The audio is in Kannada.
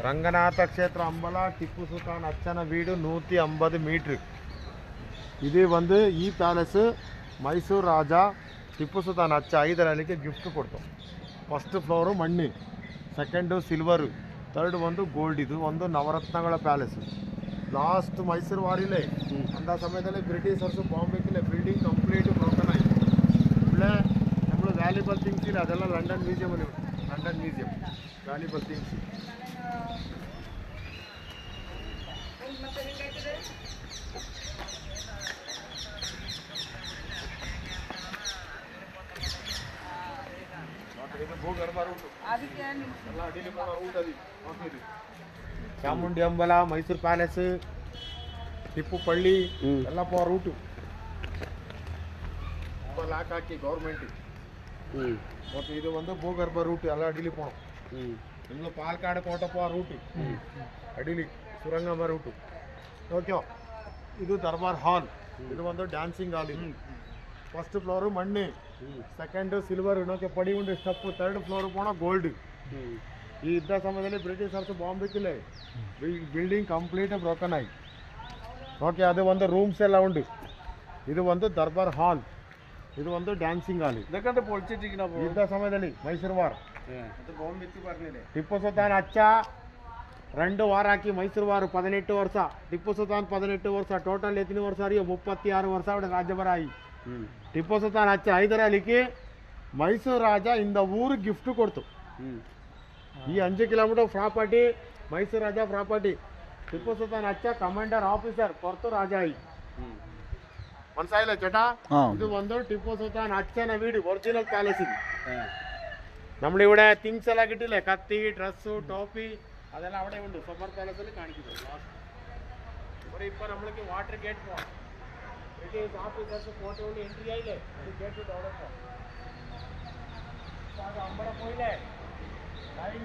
ರಂಗನಾಥ ಕ್ಷೇತ್ರ ಅಂಬಲ ಟಿಪ್ಪು ಸುಲ್ತಾನ್ ಅಚ್ಚನ ವೀಡು 150 மீட்ரு. ಇದು ಒಂದು ಈ ಪ್ಯಾಲೇಸ್ ಮೈಸೂರು ರಾಜ ಟಿಪ್ಪು ಸುಲ್ತಾನ್ ಅಚ್ಚ ಹೈದರಾಲಿಗೆ ಗಿಫ್ಟ್ ಕೊಡ್ತು. ಫಸ್ಟ್ ಫ್ಲೋರು ಮಣ್ಣಿ, ಸೆಕೆಂಡು ಸಿಲ್ವರು, ಥರ್ಡ್ ಒಂದು ಗೋಲ್ಡ್. ಇದು ಒಂದು ನವರತ್ನಗಳ ಪ್ಯಾಲೇಸ್. ಲಾಸ್ಟ್ ಮೈಸೂರು ವಾರಿಲೇ ಅಂಥ ಸಮಯದಲ್ಲಿ ಬ್ರಿಟಿಷರ್ಸು ಬಾಂಬೆಗಿಲ್ಲ ಬಿಲ್ಡಿಂಗ್ ಕಂಪ್ಲೀಟ್ ಬ್ರೋಕನ್ ಆಯಿತು. ಒಳ್ಳೆ ನಮ್ಮಳು ವ್ಯಾಲ್ಯೂಬಲ್ ಥಿಂಗ್ಸ್ ಇಲ್ಲ, ಅದೆಲ್ಲ ಲಂಡನ್ ಮ್ಯೂಸಿಯಮಲ್ಲಿ ಉಂಟು. London museum valuable things. Chamundi ಅಂಬಲ, ಮೈಸೂರು ಪ್ಯಾಲೇಸ್, ಟಿಪ್ಪು ಪಳ್ಳಿ ಎಲ್ಲ ಪೋ ರೂಟು ಲಾಕ್ ಹಾಕಿ ಗೌರ್ಮೆಂಟ್. ಓಕೆ, ಇದು ಒಂದು ಭೂಗರ್ಭ ರೂಟ್ ಎಲ್ಲ ಅಡಿಲಿ ಪೋಣ. ಇನ್ನು ಪಾಲ್ಕಾಡು ಕೋಟ ಪೋ ರೂಟು ಅಡಿಲಿ ಸುರಂಗಮ ರೂಟು. ಓಕೆ, ಇದು ದರ್ಬಾರ್ ಹಾಲ್. ಇದು ಒಂದು ಡ್ಯಾನ್ಸಿಂಗ್ ಹಾಲ್. ಇದು ಫಸ್ಟ್ ಫ್ಲೋರು ಮಣ್ಣಿ, ಸೆಕೆಂಡ್ ಸಿಲ್ವರ್, ಇನ್ನೊಂದು ಪಡಿ ಉಂಡು ಸ್ಟೆಪ್, ಥರ್ಡ್ ಫ್ಲೋರ್ ಪೋಣ ಗೋಲ್ಡ್. ಈ ಯುದ್ಧ ಸಮಯದಲ್ಲಿ ಬ್ರಿಟಿಷರ್ಸ್ ಬಾಂಬ್ ಬಿಟ್ಟಿಲ್ಲ, ಬಿಲ್ಡಿಂಗ್ ಕಂಪ್ಲೀಟ್ ಬ್ರೋಕನ್ ಆಗಿ. ಓಕೆ, ಅದು ಒಂದು ರೂಮ್ಸ್ ಎಲ್ಲ ಉಂಟು. ಇದು ಒಂದು ದರ್ಬಾರ್ ಹಾಲ್, ಇದು ಒಂದು ಡ್ಯಾನ್ಸಿಂಗ್ ಹಾಲ್. ಯುದ್ಧ ಸಮಯದಲ್ಲಿ ಮೈಸೂರು ವಾರ್ ಟಿಪ್ಪು ಸುಲ್ತಾನ್ ಅಚ್ಚ 2 ವಾರ ಹಾಕಿ ಮೈಸೂರು ವಾರು 18 ವರ್ಷ, ಟಿಪ್ಪು ಸುಲ್ತಾನ್ 18 ವರ್ಷ, ಟೋಟಲ್ ಎತ್ತಿನ ವರ್ಷ 36 ವರ್ಷ അവിടെ രാജ്യഭരായി. ಟಿಪ್ಪು ಸುಲ್ತಾನ್ ಅಚ್ಚ ಹೈದರಾಲಿಗೆ ಮೈಸೂರು ರಾಜ ಇಂದ ಊರು ಗಿಫ್ಟ್ ಕೊಡ್ತು. ಈ 5 ಕಿಲೋಮೀಟರ್ ಪ್ರಾಪರ್ಟಿ ಮೈಸೂರು ರಾಜ ಪ್ರಾಪರ್ಟಿ. ಟಿಪ್ಪು ಸುಲ್ತಾನ್ ಅಚ್ಚ ಕಮಾಂಡರ್ ಆಫೀಸರ್ ಕೊರ್ತು ರಾಜಾಯಿ ಮನ್ಸಾಯಿಲ್ಲ ಚಟ. ಇದು ಒಂದು ಟಿಪ್ಪು ಸುಲ್ತಾನ್ ಅಚ್ಚನ ವೀಡು, ಒರಿಜಿನಲ್ ಪ್ಯಾಲೇಸ್. ಇದು നമ്മളിവിടെ തിങ്സ് എല്ലാം കിട്ടില്ലേ, കത്തി, ഡ്രസ്സു, ടോപ്പി, അതെല്ലാം അവിടെ ഉണ്ട്. സമ്മർ പാലസിൽ കാണിക്കുന്നത്. ഇവിടെ ഇപ്പൊ നമ്മൾക്ക് വാട്ടർ ഗേറ്റ് പോവാം. ബ്രിട്ടീഷ് ഓഫീസേഴ്സ് പോയിട്ട് കൊണ്ട് എൻട്രി ആയില്ലേ, ഗേറ്റ് ഡെവലപ്പ്. അവിടെ പോയില്ലേ ടൈം